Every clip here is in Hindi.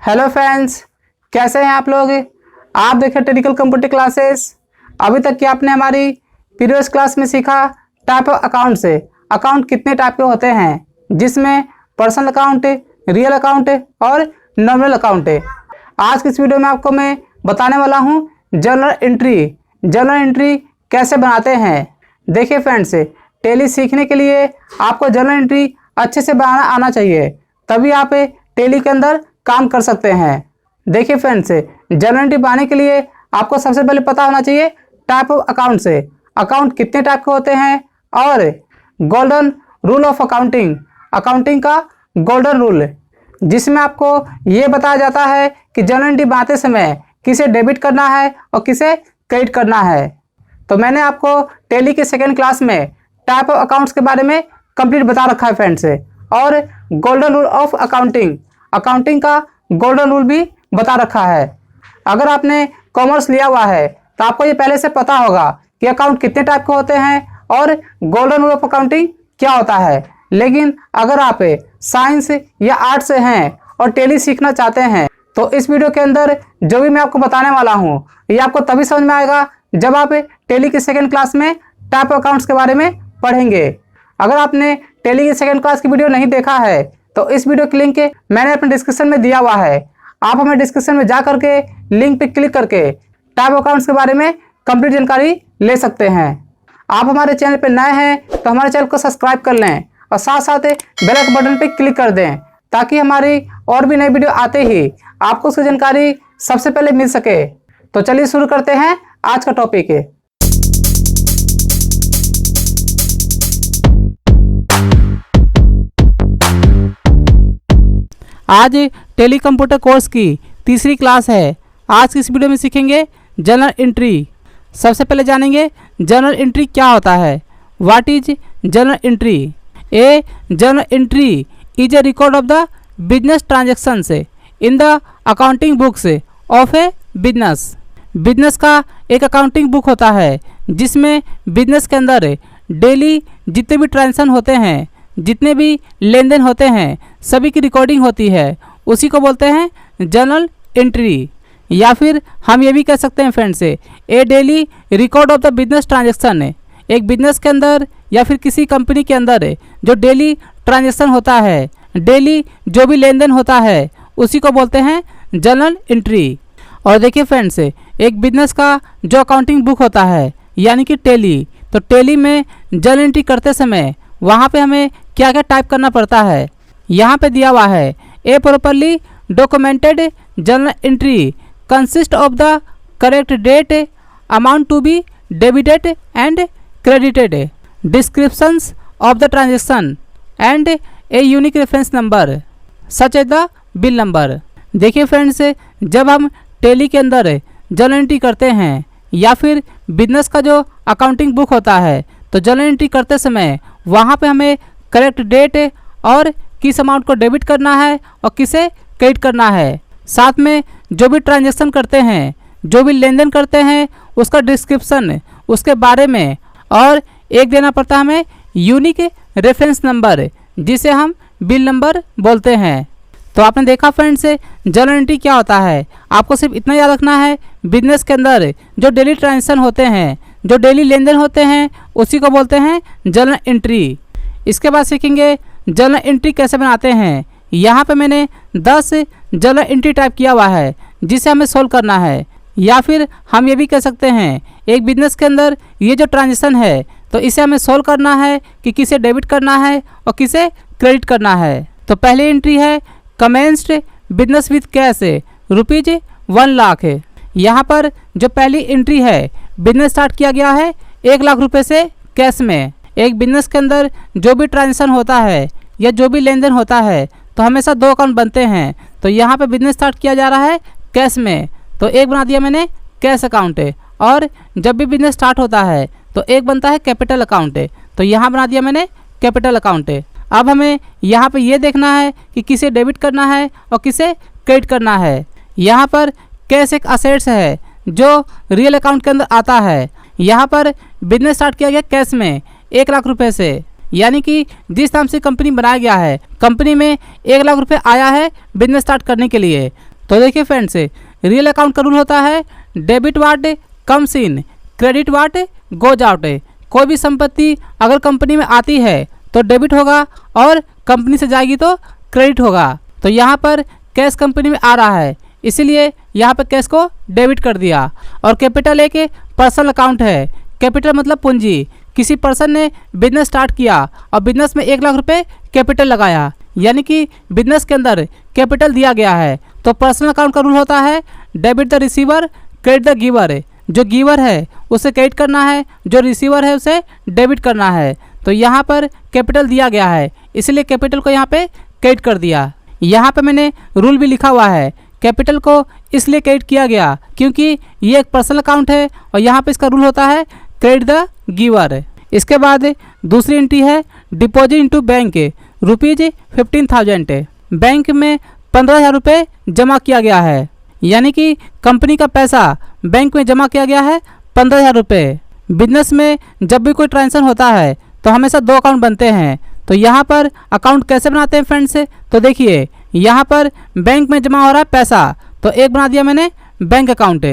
हेलो फ्रेंड्स, कैसे हैं आप लोग। आप देखें टेक्निकल कंप्यूटर क्लासेस। अभी तक कि आपने हमारी प्रीवियस क्लास में सीखा टाइप ऑफ अकाउंट से अकाउंट कितने टाइप के होते हैं, जिसमें पर्सनल अकाउंट, रियल अकाउंट और नॉमिनल अकाउंट है। आज की इस वीडियो में आपको मैं बताने वाला हूं जर्नल एंट्री। जर्नल एंट्री कैसे बनाते हैं। देखिए फ्रेंड्स, टैली सीखने के लिए आपको जर्नल एंट्री अच्छे से बनाना आना चाहिए, तभी आप टैली के अंदर काम कर सकते हैं। देखिए फ्रेंड्स, जर्नल एंट्री बनाने के लिए आपको सबसे पहले पता होना चाहिए टाइप ऑफ अकाउंट से अकाउंट कितने टाइप के होते हैं, और golden rule of accounting, accounting का गोल्डन रूल, जिसमें आपको ये बताया जाता है कि जर्नल एंट्री बनाते समय किसे डेबिट करना है और किसे क्रेडिट करना है। तो मैंने आपको टैली के सेकेंड क्लास में टाइप ऑफ अकाउंट्स के बारे में कंप्लीट बता रखा है फ्रेंड्स, और golden rule of accounting, accounting का गोल्डन रूल भी बता रखा है। अगर आपने कॉमर्स लिया हुआ है तो आपको ये पहले से पता होगा कि अकाउंट कितने टाइप के होते हैं और गोल्डन रूल ऑफ अकाउंटिंग क्या होता है। लेकिन अगर आप साइंस या आर्ट्स से हैं और टैली सीखना चाहते हैं तो इस वीडियो के अंदर जो भी मैं आपको बताने वाला हूँ ये आपको तभी समझ में आएगा जब आप टैली की सेकेंड क्लास में टाइप ऑफ अकाउंट्स के बारे में पढ़ेंगे। अगर आपने टैली की सेकेंड क्लास की वीडियो नहीं देखा है तो इस वीडियो की लिंक मैंने अपने डिस्क्रिप्शन में दिया हुआ है। आप हमें डिस्क्रिप्शन में जा करके लिंक पे क्लिक करके टाइप अकाउंट्स के बारे में कंप्लीट जानकारी ले सकते हैं। आप हमारे चैनल पे नए हैं तो हमारे चैनल को सब्सक्राइब कर लें और साथ साथ बेल आइकन बटन पे क्लिक कर दें, ताकि हमारी और भी नई वीडियो आते ही आपको उसकी जानकारी सबसे पहले मिल सके। तो चलिए शुरू करते हैं आज का टॉपिक। आज टैली कंप्यूटर कोर्स की तीसरी क्लास है। आज की इस वीडियो में सीखेंगे जर्नल एंट्री। सबसे पहले जानेंगे जर्नल एंट्री क्या होता है। What is journal entry. A journal entry is a record of the business transactions in the accounting books of A business. Business का एक अकाउंटिंग बुक होता है जिसमें बिजनेस के अंदर डेली जितने भी ट्रांजेक्शन होते हैं, जितने भी लेन देन होते हैं, सभी की रिकॉर्डिंग होती है। उसी को बोलते हैं जर्नल एंट्री। या फिर हम ये भी कह सकते हैं friends, A daily record of the business transaction. एक बिजनेस के अंदर या फिर किसी कंपनी के अंदर जो डेली ट्रांजेक्शन होता है, डेली जो भी लेन देन होता है, उसी को बोलते हैं जर्नल एंट्री। और देखिए फ्रेंड्स, एक बिजनेस का जो अकाउंटिंग बुक होता है यानी कि टैली, तो टैली में जर्नल एंट्री करते समय वहाँ पे हमें क्या क्या टाइप करना पड़ता है। यहाँ पे दिया हुआ है, a properly documented journal entry consist of the correct date, amount to be debited and credited, descriptions of the transaction and a unique reference number such as the bill number. देखिए फ्रेंड्स, जब हम टैली के अंदर जर्नल एंट्री करते हैं या फिर बिजनेस का जो अकाउंटिंग बुक होता है, तो जर्नल एंट्री करते समय वहाँ पे हमें करेक्ट डेट और किस अमाउंट को डेबिट करना है और किसे क्रेडिट करना है। साथ में जो भी ट्रांजैक्शन करते हैं, जो भी लेन देन करते हैं, उसका डिस्क्रिप्शन, उसके बारे में, और एक देना पड़ता है हमें यूनिक रेफरेंस नंबर, जिसे हम बिल नंबर बोलते हैं। तो आपने देखा फ्रेंड्स, जर्नल एंट्री क्या होता है। आपको सिर्फ इतना याद रखना है, बिजनेस के अंदर जो डेली ट्रांजेक्शन होते हैं, जो डेली लेन देन होते हैं, उसी को बोलते हैं जर्नल एंट्री। इसके बाद सीखेंगे जर्नल एंट्री कैसे बनाते हैं। यहाँ पे मैंने 10 जर्नल एंट्री टाइप किया हुआ है जिसे हमें सोल्व करना है। या फिर हम ये भी कह सकते हैं, एक बिजनेस के अंदर ये जो ट्रांजेक्शन है तो इसे हमें सोल्व करना है कि किसे डेबिट करना है और किसे क्रेडिट करना है। तो पहली एंट्री है commenced business with cash ₹1 lakh. यहाँ पर जो पहली एंट्री है, बिजनेस स्टार्ट किया गया है 1 लाख रुपए से कैश में। एक बिजनेस के अंदर जो भी ट्रांजेक्शन होता है या जो भी लेन देन होता है तो हमेशा 2 अकाउंट बनते हैं। तो यहाँ पे बिजनेस स्टार्ट किया जा रहा है कैश में, तो एक बना दिया मैंने कैश अकाउंट। और जब भी बिजनेस स्टार्ट होता है तो एक बनता है कैपिटल अकाउंट, तो यहाँ बना दिया मैंने कैपिटल अकाउंट। अब हमें यहाँ पे ये देखना है कि किसे डेबिट करना है और किसे क्रेडिट करना है। यहाँ पर कैश एक असेट्स है जो रियल अकाउंट के अंदर आता है। यहाँ पर बिजनेस स्टार्ट किया गया कैश में 1 लाख रुपए से। यानी कि जिस नाम से कंपनी बनाया गया है, कंपनी में 1 लाख रुपए आया है बिजनेस स्टार्ट करने के लिए। तो देखिए फ्रेंड्स, रियल अकाउंट का रूल होता है debit what comes in, credit what goes out. कोई भी संपत्ति अगर कंपनी में आती है तो डेबिट होगा और कंपनी से जाएगी तो क्रेडिट होगा। तो यहाँ पर कैश कंपनी में आ रहा है, इसीलिए यहाँ पर कैश को डेबिट कर दिया। और कैपिटल एक पर्सनल अकाउंट है। कैपिटल मतलब पूंजी। किसी पर्सन ने बिजनेस स्टार्ट किया और बिजनेस में 1 लाख रुपए कैपिटल लगाया, यानी कि बिजनेस के अंदर कैपिटल दिया गया है। तो पर्सनल अकाउंट का रूल होता है debit the receiver credit the giver. जो गिवर है उसे क्रेडिट करना है, जो रिसीवर है उसे डेबिट करना है। तो यहाँ पर कैपिटल दिया गया है, इसलिए कैपिटल को यहाँ पे क्रेडिट कर दिया। यहाँ पे मैंने रूल भी लिखा हुआ है, कैपिटल को इसलिए क्रेडिट किया गया क्योंकि ये एक पर्सनल अकाउंट है और यहाँ पे इसका रूल होता है क्रेडिट द गिवर। इसके बाद दूसरी एंट्री है डिपॉजिट इनटू बैंक ₹15,000। बैंक में 15,000 रुपये जमा किया गया है, यानी कि कंपनी का पैसा बैंक में जमा किया गया है 15,000 रुपये। बिजनेस में जब भी कोई ट्रांजेक्शन होता है तो हमेशा 2 अकाउंट बनते हैं। तो यहाँ पर अकाउंट कैसे बनाते हैं फ्रेंड्स? तो देखिए, यहाँ पर बैंक में जमा हो रहा है पैसा, तो एक बना दिया मैंने बैंक अकाउंट।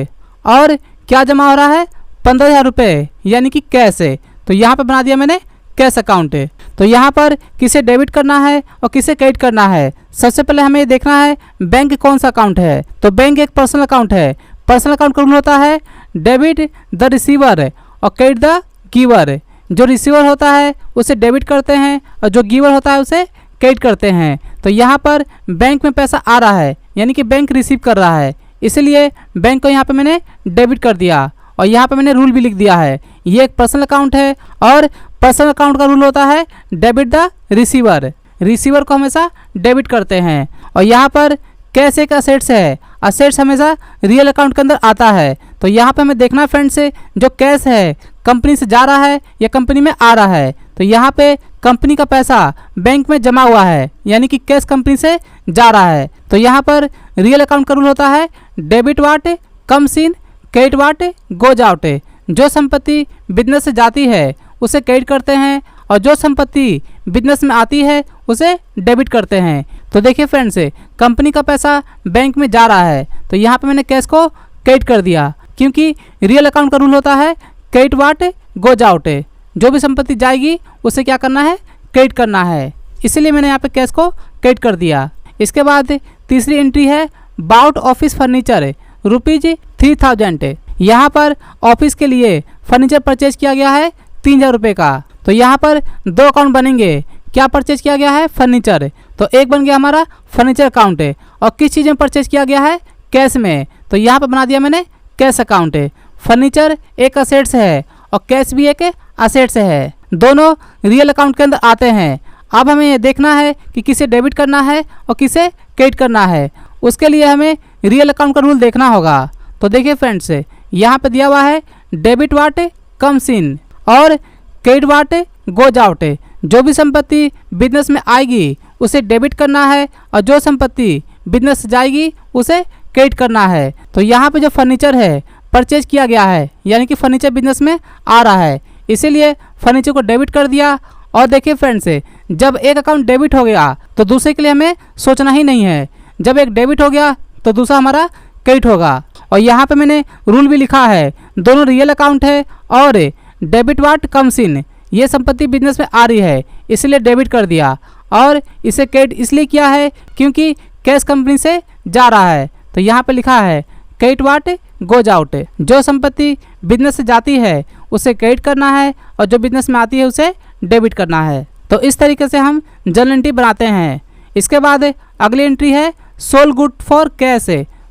और क्या जमा हो रहा है? 15,000 रुपये, यानी कि कैश है, तो यहाँ पर बना दिया मैंने कैश अकाउंट। तो यहाँ पर किसे डेबिट करना है और किसे क्रेडिट करना है, सबसे पहले हमें ये देखना है बैंक कौन सा अकाउंट है। तो बैंक एक पर्सनल अकाउंट है। पर्सनल अकाउंट का रूल होता है डेबिट द रिसीवर और क्रेडिट द गिवर। जो रिसीवर होता है उसे डेबिट करते हैं और जो गिवर होता है उसे क्रेडिट करते हैं। तो यहाँ पर बैंक में पैसा आ रहा है, यानी कि बैंक रिसीव कर रहा है, इसलिए बैंक को यहाँ पे मैंने डेबिट कर दिया। और यहाँ पे मैंने रूल भी लिख दिया है, ये एक पर्सनल अकाउंट है और पर्सनल अकाउंट का रूल होता है डेबिट द रिसीवर। रिसीवर को हमेशा डेबिट करते हैं। और यहाँ पर कैश एक असेट्स है, असेट्स हमेशा रियल अकाउंट के अंदर आता है। तो यहाँ पे हमें देखना फ्रेंड्स, जो कैश है कंपनी से जा रहा है या कंपनी में आ रहा है। तो यहाँ पे कंपनी का पैसा बैंक में जमा हुआ है, यानी कि कैश कंपनी से जा रहा है। तो यहाँ पर रियल अकाउंट का रूल होता है debit what comes in credit what goes out. जो संपत्ति बिजनेस से जाती है उसे क्रेडिट करते हैं और जो संपत्ति बिजनेस में आती है उसे डेबिट करते हैं। तो देखिए फ्रेंड्स, कंपनी का पैसा बैंक में जा रहा है, तो यहाँ पे मैंने कैश को क्रेडिट कर दिया, क्योंकि रियल अकाउंट का रूल होता है क्रेडिट व्हाट गोज आउट। जो भी संपत्ति जाएगी उसे क्या करना है? क्रेडिट करना है, इसीलिए मैंने यहाँ पे कैश को क्रेडिट कर दिया। इसके बाद तीसरी एंट्री है बाउट ऑफिस फर्नीचर ₹3,000। यहाँ पर ऑफिस के लिए फर्नीचर परचेज किया गया है 3,000 रुपये का। तो यहाँ पर 2 अकाउंट बनेंगे। क्या परचेज किया गया है? फर्नीचर। तो एक बन गया हमारा फर्नीचर अकाउंट है। और किस चीज़ में परचेज किया गया है? कैश में। तो यहाँ पर बना दिया मैंने कैश अकाउंट। फर्नीचर एक असेट्स है और कैश भी एक असेट्स है, दोनों रियल अकाउंट के अंदर आते हैं। अब हमें ये देखना है कि किसे डेबिट करना है और किसे क्रेडिट करना है। उसके लिए हमें रियल अकाउंट का रूल देखना होगा। तो देखिए फ्रेंड्स, यहाँ पे दिया हुआ है डेबिट व्हाट कम्स इन और क्रेडिट व्हाट गोज आउट। जो भी संपत्ति बिजनेस में आएगी उसे डेबिट करना है और जो संपत्ति बिजनेस से जाएगी उसे क्रेडिट करना है। तो यहाँ पे जो फर्नीचर है परचेज किया गया है, यानी कि फर्नीचर बिजनेस में आ रहा है, इसीलिए फर्नीचर को डेबिट कर दिया। और देखिए फ्रेंड्स, जब एक अकाउंट डेबिट हो गया तो दूसरे के लिए हमें सोचना ही नहीं है। जब एक डेबिट हो गया तो दूसरा हमारा क्रेडिट होगा। और यहाँ पे मैंने रूल भी लिखा है, दोनों रियल अकाउंट है और डेबिट व्हाट कम्स इन, ये संपत्ति बिजनेस में आ रही है इसलिए डेबिट कर दिया। और इसे क्रेडिट इसलिए किया है क्योंकि कैश कंपनी से जा रहा है। तो यहाँ पे लिखा है क्रेडिट व्हाट गोज आउट। जो संपत्ति बिजनेस से जाती है उसे क्रेडिट करना है और जो बिजनेस में आती है उसे डेबिट करना है। तो इस तरीके से हम जर्नल एंट्री बनाते हैं। इसके बाद अगली एंट्री है सोल गुड फॉर कैश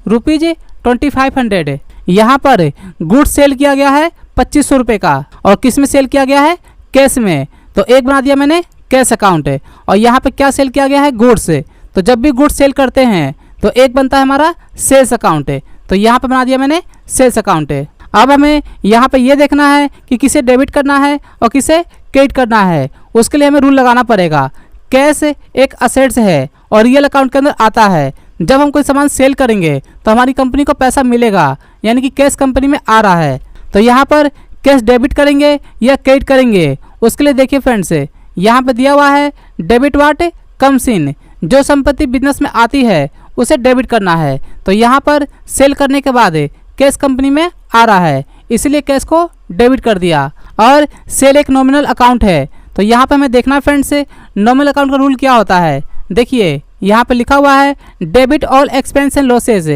₹2500। यहाँ पर गुड्स सेल किया गया है 2500 रुपये का और किस में सेल किया गया है? कैश में। तो एक बना दिया मैंने कैश अकाउंट। और यहाँ पे क्या सेल किया गया है? गुड्स। तो जब भी गुड्स सेल करते हैं तो एक बनता है हमारा सेल्स अकाउंट। तो यहाँ पे बना दिया मैंने सेल्स अकाउंट। अब हमें यहाँ पे ये देखना है कि किसे डेबिट करना है और किसे क्रेडिट करना है। उसके लिए हमें रूल लगाना पड़ेगा। कैश एक असेट्स है और रियल अकाउंट के अंदर आता है। जब हम कोई सामान सेल करेंगे तो हमारी कंपनी को पैसा मिलेगा, यानी कि कैश कंपनी में आ रहा है। तो यहाँ पर कैश डेबिट करेंगे या क्रेडिट करेंगे, उसके लिए देखिए फ्रेंड्स, यहाँ पे दिया हुआ है डेबिट व्हाट कम्स इन, जो संपत्ति बिजनेस में आती है उसे डेबिट करना है। तो यहाँ पर सेल करने के बाद कैश कंपनी में आ रहा है, इसलिए कैश को डेबिट कर दिया। और सेल एक नॉमिनल अकाउंट है, तो यहाँ पे हमें देखना फ्रेंड्स नॉमिनल अकाउंट का रूल क्या होता है। देखिए यहाँ पे लिखा हुआ है debit all expense and losses,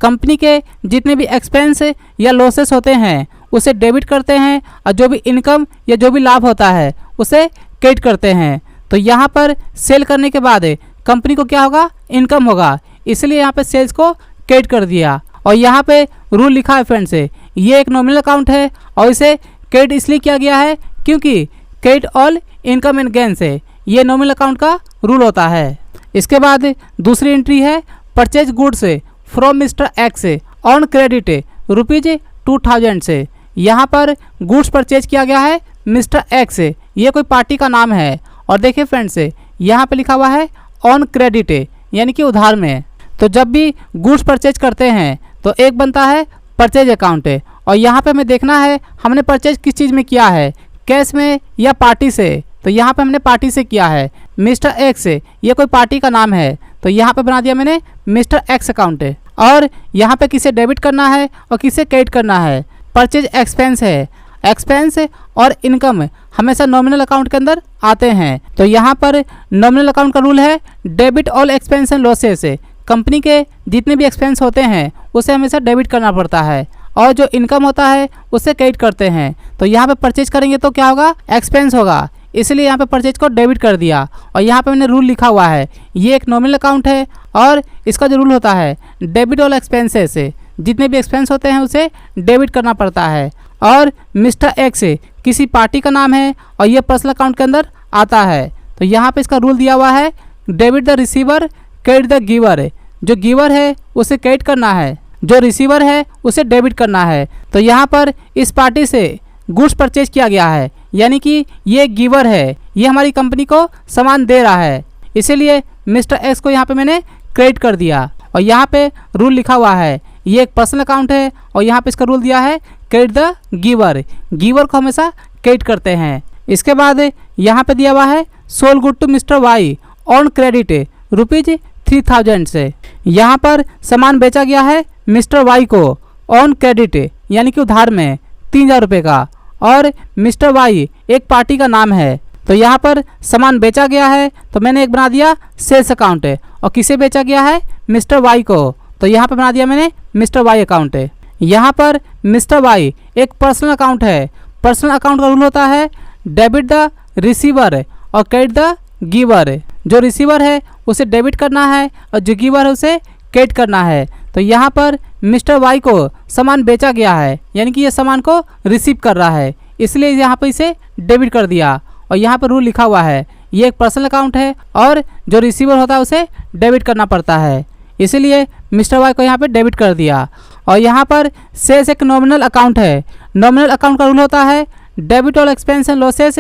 company के जितने भी एक्सपेंस या लॉसेस होते हैं उसे डेबिट करते हैं, और जो भी इनकम या जो भी लाभ होता है उसे क्रेडिट करते हैं। तो यहाँ पर सेल करने के बाद कंपनी को क्या होगा, इनकम होगा, इसलिए यहाँ पे सेल्स को क्रेडिट कर दिया। और यहाँ पे रूल लिखा है फ्रेंड्स, ये एक नॉमिनल अकाउंट है और इसे क्रेडिट इसलिए किया गया है क्योंकि credit all income and gain से ये नॉमिनल अकाउंट का रूल होता है। इसके बाद दूसरी एंट्री है purchase goods from mister x on credit ₹2000 से। यहाँ पर गुड्स परचेज किया गया है मिस्टर एक्स, ये कोई पार्टी का नाम है। और देखिए फ्रेंड्स यहाँ पे लिखा हुआ है ऑन क्रेडिट, यानी कि उधार में। तो जब भी गुड्स परचेज करते हैं तो एक बनता है परचेज अकाउंट, और यहाँ पे हमें देखना है हमने परचेज किस चीज़ में किया है, कैश में या पार्टी से। तो यहाँ पे हमने पार्टी से किया है। मिस्टर एक्स ये कोई पार्टी का नाम है, तो यहाँ पे बना दिया मैंने मिस्टर एक्स अकाउंट। और यहाँ पे किसे डेबिट करना है और किसे क्रेडिट करना है, परचेज एक्सपेंस है। एक्सपेंस और इनकम हमेशा नॉमिनल अकाउंट के अंदर आते हैं। तो यहाँ पर नॉमिनल अकाउंट का रूल है debit all expense and losses, company के जितने भी एक्सपेंस होते हैं उसे हमेशा डेबिट करना पड़ता है, और जो इनकम होता है उसे क्रेडिट करते हैं। तो यहाँ पे परचेज करेंगे तो क्या होगा, एक्सपेंस होगा, इसलिए यहाँ पे परचेज को डेबिट कर दिया। और यहाँ पे मैंने रूल लिखा हुआ है, ये एक नॉमिनल अकाउंट है और इसका जो रूल होता है डेबिट ऑल एक्सपेंसेस, जितने भी एक्सपेंस होते हैं उसे डेबिट करना पड़ता है। और मिस्टर एक्स किसी पार्टी का नाम है और ये पर्सनल अकाउंट के अंदर आता है। तो यहाँ पे इसका रूल दिया हुआ है debit the receiver credit the giver, जो गिवर है उसे क्रेडिट करना है, जो रिसीवर है उसे डेबिट करना है। तो यहाँ पर इस पार्टी से गुड्स परचेज किया गया है, यानी कि ये गिवर है, ये हमारी कंपनी को सामान दे रहा है, इसीलिए मिस्टर एक्स को यहाँ पे मैंने क्रेडिट कर दिया। और यहाँ पे रूल लिखा हुआ है, ये एक पर्सनल अकाउंट है और यहाँ पे इसका रूल दिया है क्रेडिट द गिवर, गिवर को हमेशा क्रेडिट करते हैं। इसके बाद यहाँ पे दिया हुआ है sold goods to mister Y on credit ₹3000 से। यहाँ पर सामान बेचा गया है मिस्टर वाई को ऑन क्रेडिट, यानी कि उधार में 3000 रुपये का। और मिस्टर वाई एक पार्टी का नाम है, तो यहाँ पर सामान बेचा गया है तो मैंने एक बना दिया सेल्स अकाउंट। और किसे बेचा गया है, मिस्टर वाई को, तो यहाँ पर बना दिया मैंने मिस्टर वाई अकाउंट। यहाँ पर मिस्टर वाई एक पर्सनल अकाउंट है। पर्सनल अकाउंट का रूल होता है डेबिट द रिसीवर और क्रेडिट द गिवर, जो रिसीवर है उसे डेबिट करना है और जो गिवर है उसे क्रेडिट करना है। तो यहाँ पर मिस्टर वाई को सामान बेचा गया है, यानी कि ये सामान को रिसीव कर रहा है, इसलिए यहाँ पर इसे डेबिट कर दिया। और यहाँ पर रूल लिखा हुआ है, ये एक पर्सनल अकाउंट है और जो रिसीवर होता है उसे डेबिट करना पड़ता है, इसीलिए मिस्टर वाई को यहाँ पे डेबिट कर दिया। और यहाँ पर सेल्स एक नॉमिनल अकाउंट है। नॉमिनल अकाउंट का रूल होता है debit all expense and losses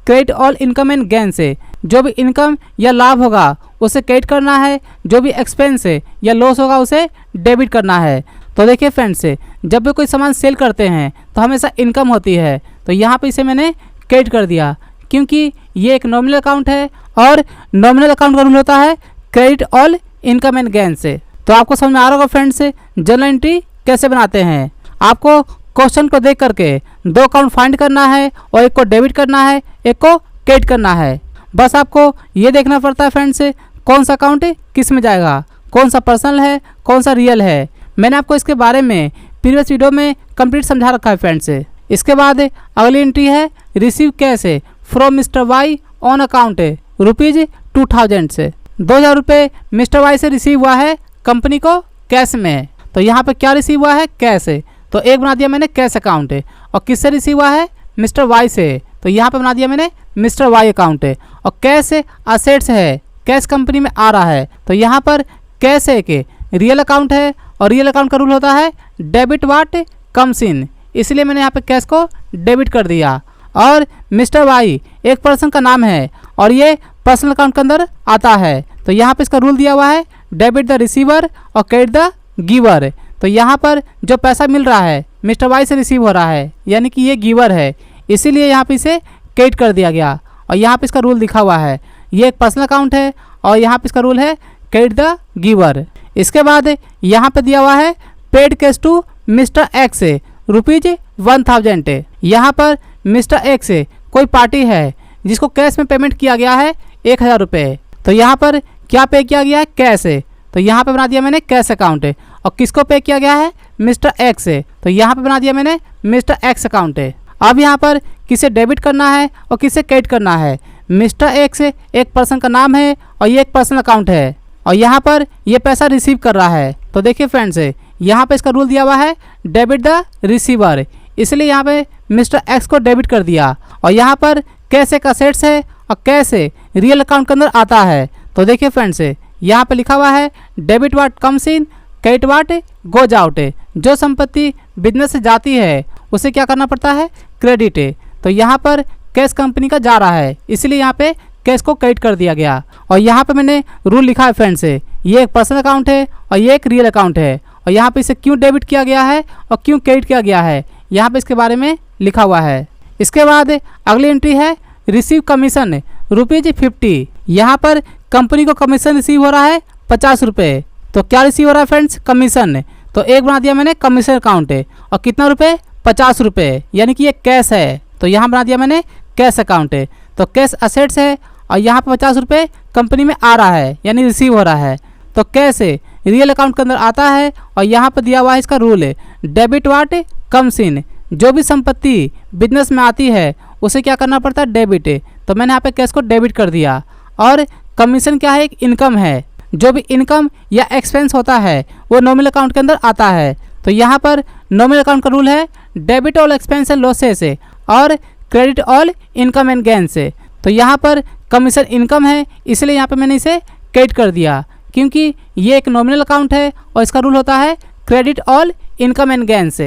credit all income and gain से, जो भी इनकम या लाभ होगा उसे क्रेडिट करना है, जो भी एक्सपेंस या लॉस होगा उसे डेबिट करना है। तो देखिए फ्रेंड्स, जब भी कोई सामान सेल करते हैं तो हमेशा इनकम होती है, तो यहाँ पे इसे मैंने क्रेडिट कर दिया क्योंकि ये एक नॉमिनल अकाउंट है और नॉमिनल अकाउंट का रूल होता है credit all income and gain से। तो आपको समझ में आ रहा होगा फ्रेंड्स जर्नल एंट्री कैसे बनाते हैं। आपको क्वेश्चन को देख करके 2 अकाउंट फाइंड करना है और एक को डेबिट करना है, एक को क्रेडिट करना है। बस आपको ये देखना पड़ता है फ्रेंड्स कौन सा अकाउंट किस में जाएगा, कौन सा पर्सनल है, कौन सा रियल है। मैंने आपको इसके बारे में प्रीवियस वीडियो में कंप्लीट समझा रखा है फ्रेंड्स। इसके बाद अगली एंट्री है receive cash from mister Y on account ₹2000 से। 2000 रुपये मिस्टर वाई से रिसीव हुआ है कंपनी को कैश में। तो यहाँ पे क्या रिसीव हुआ है, कैश। तो एक बना दिया मैंने कैश अकाउंट। और किससे रिसीव हुआ है, मिस्टर वाई से, तो यहाँ पे बना दिया मैंने मिस्टर वाई अकाउंट। और कैश असेट्स है, कैश कंपनी में आ रहा है, तो यहाँ पर कैश एक रियल अकाउंट है और रियल अकाउंट का रूल होता है डेबिट व्हाट कम्स इन, इसलिए मैंने यहाँ पे कैश को डेबिट कर दिया। और मिस्टर वाई एक पर्सन का नाम है और ये पर्सनल अकाउंट के अंदर आता है, तो यहाँ पे इसका रूल दिया हुआ है डेबिट द रिसीवर और क्रेडिट द गिवर। तो यहाँ पर जो पैसा मिल रहा है मिस्टर वाई से रिसीव हो रहा है, यानी कि ये गिवर है, इसीलिए यहाँ पे इसे क्रेडिट कर दिया गया। और यहाँ पे इसका रूल लिखा हुआ है। ये एक पर्सनल अकाउंट है और यहाँ पे इसका रूल है क्रेडिट द गिवर। इसके बाद यहाँ पे दिया हुआ है paid cash to mister X ₹1000। यहाँ पर मिस्टर एक्स कोई पार्टी है जिसको कैश में पेमेंट किया गया है 1000 रुपये। तो यहाँ पर क्या पे किया गया है? कैश है। तो यहाँ पे बना दिया मैंने कैश अकाउंट है। और किसको पे किया गया है? मिस्टर एक्स है। तो यहाँ पे बना दिया मैंने मिस्टर एक्स अकाउंट है। अब यहाँ पर किसे डेबिट करना है और किसे क्रेडिट करना है। मिस्टर एक्स एक पर्सन का नाम है और ये एक पर्सनल अकाउंट है और यहाँ पर ये पैसा रिसीव कर रहा है। तो देखिए फ्रेंड्स, यहाँ पे इसका रूल दिया हुआ है डेबिट द रिसीवर, इसलिए यहाँ पे मिस्टर एक्स को डेबिट कर दिया। और यहाँ पर कैश एक असेट्स है और कैश रियल अकाउंट के अंदर आता है। तो देखिए फ्रेंड्स, यहाँ पे लिखा हुआ है debit watt comes in credit what goes out. जो संपत्ति बिजनेस से जाती है उसे क्या करना पड़ता है? क्रेडिट। तो यहाँ पर कैश कंपनी का जा रहा है, इसलिए यहाँ पे कैश को क्रेडिट कर दिया गया। और यहाँ पे मैंने रूल लिखा है फ्रेंड्स, ये एक पर्सनल अकाउंट है और ये एक रियल अकाउंट है। और यहाँ पे इसे क्यों डेबिट किया गया है और क्यों क्रेडिट किया गया है, यहाँ पे इसके बारे में लिखा हुआ है। इसके बाद अगली एंट्री है रिसीव कमीशन ₹50। यहाँ पर कंपनी को कमीशन रिसीव हो रहा है 50 रुपये। तो क्या रिसीव हो रहा है फ्रेंड्स? कमीशन। तो एक बना दिया मैंने कमीशन अकाउंट है और कितना रुपये? 50 रुपये, यानी कि ये कैश है। तो यहाँ बना दिया मैंने कैश अकाउंट है। तो कैश असेट्स है और यहाँ पे 50 रुपये कंपनी में आ रहा है, यानी रिसीव हो रहा है। तो कैश रियल अकाउंट के अंदर आता है और यहाँ पर दिया हुआ है इसका रूल है डेबिट वाट कम्स इन। जो भी संपत्ति बिजनेस में आती है उसे क्या करना पड़ता है? डेबिट। तो मैंने यहाँ पे कैश को डेबिट कर दिया। और कमीशन क्या है? एक इनकम है। जो भी इनकम या एक्सपेंस होता है वो नॉमिनल अकाउंट के अंदर आता है। तो यहाँ पर नॉमिनल अकाउंट का रूल है debit all expense and losses और credit all income and gains. तो यहाँ पर कमीशन इनकम है, इसलिए यहाँ पे मैंने इसे क्रेडिट कर दिया, क्योंकि ये एक नॉमिनल अकाउंट है और इसका रूल होता है credit all income and gains.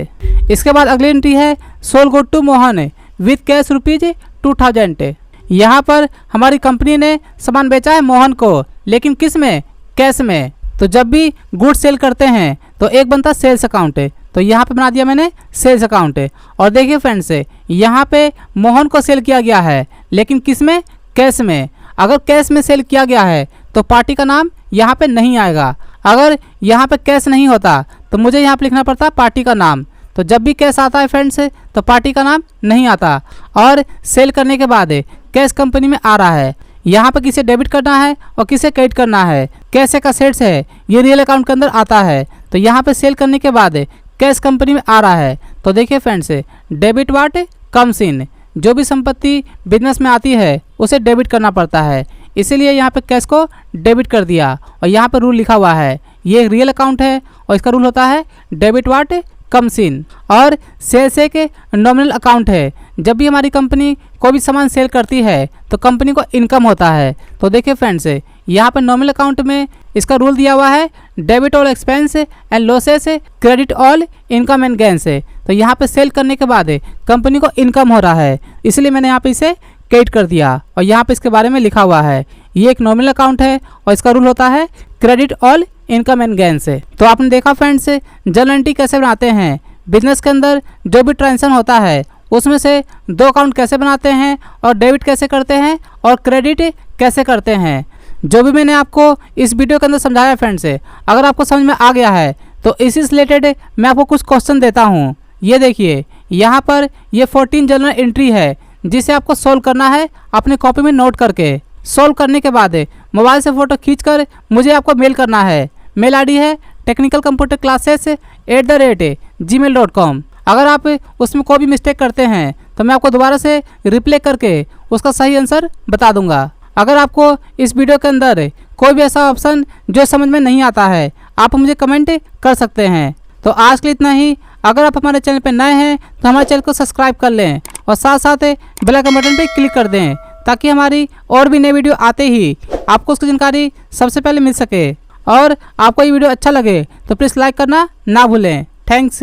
इसके बाद अगली एंट्री है sold goods to Mohan with cash ₹2000। यहाँ पर हमारी कंपनी ने सामान बेचा है मोहन को, लेकिन किस में? कैश में। तो जब भी गुड्स सेल करते हैं तो एक बनता सेल्स अकाउंट है। तो यहाँ पे बना दिया मैंने सेल्स अकाउंट है। और देखिए फ्रेंड्स, यहाँ पे मोहन को सेल किया गया है, लेकिन किस में? कैश में। अगर कैश में सेल किया गया है तो पार्टी का नाम यहाँ पे नहीं आएगा। अगर यहाँ पे कैश नहीं होता तो मुझे यहाँ पे लिखना पड़ता पार्टी का नाम। तो जब भी कैश आता है फ्रेंड्स तो पार्टी का नाम नहीं आता। और सेल करने के बाद कैश कंपनी में आ रहा है, यहाँ पे किसे डेबिट करना है और किसे क्रेडिट करना है। कैश एक असेट्स है, ये रियल अकाउंट के अंदर आता है। तो यहाँ पे सेल करने के बाद कैश कंपनी में आ रहा है। तो देखिए friends, debit watt comes in. जो भी संपत्ति बिजनेस में आती है उसे डेबिट करना पड़ता है, इसीलिए यहाँ पे कैश को डेबिट कर दिया। और यहाँ पे रूल लिखा हुआ है, ये एक रियल अकाउंट है और इसका रूल होता है डेबिट वाट कम्स इन। और सेल्स एक नॉमिनल अकाउंट है। जब भी हमारी कंपनी कोई भी सामान सेल करती है तो कंपनी को इनकम होता है। तो देखिए फ्रेंड्स, यहाँ पे नॉमिनल अकाउंट में इसका रूल दिया हुआ है debit all expense and losses credit all income and gains. तो यहाँ पे सेल करने के बाद कंपनी को इनकम हो रहा है, इसलिए मैंने यहाँ पे इसे क्रेडिट कर दिया। और यहाँ पे इसके बारे में लिखा हुआ है, ये एक नॉमिनल अकाउंट है और इसका रूल होता है credit all income and gains. तो आपने देखा फ्रेंड्स, जर्नल एंट्री कैसे बनाते हैं। बिजनेस के अंदर जो भी ट्रांजेक्शन होता है उसमें से 2 अकाउंट कैसे बनाते हैं और डेबिट कैसे करते हैं और क्रेडिट कैसे करते हैं। जो भी मैंने आपको इस वीडियो के अंदर समझाया फ्रेंड्स, अगर आपको समझ में आ गया है तो इसी से रिलेटेड मैं आपको कुछ क्वेश्चन देता हूँ। ये देखिए, यहाँ पर ये 14 जर्नल एंट्री है जिसे आपको सोल्व करना है अपने कॉपी में नोट करके। सोल्व करने के बाद मोबाइल से फ़ोटो खींचकर मुझे आपको मेल करना है। मेल आईडी है technicalcomputerclasses@gmail.com। अगर आप उसमें कोई भी मिस्टेक करते हैं तो मैं आपको दोबारा से रिप्ले करके उसका सही आंसर बता दूंगा। अगर आपको इस वीडियो के अंदर कोई भी ऐसा ऑप्शन जो समझ में नहीं आता है, आप मुझे कमेंट कर सकते हैं। तो आज के लिए इतना ही। अगर आप हमारे चैनल पर नए हैं तो हमारे चैनल को सब्सक्राइब कर लें और साथ साथ बेल आइकन बटन पर क्लिक कर दें, ताकि हमारी और भी नई वीडियो आते ही आपको उसकी जानकारी सबसे पहले मिल सके। और आपको ये वीडियो अच्छा लगे तो प्लीज़ लाइक करना ना भूलें। थैंक्स।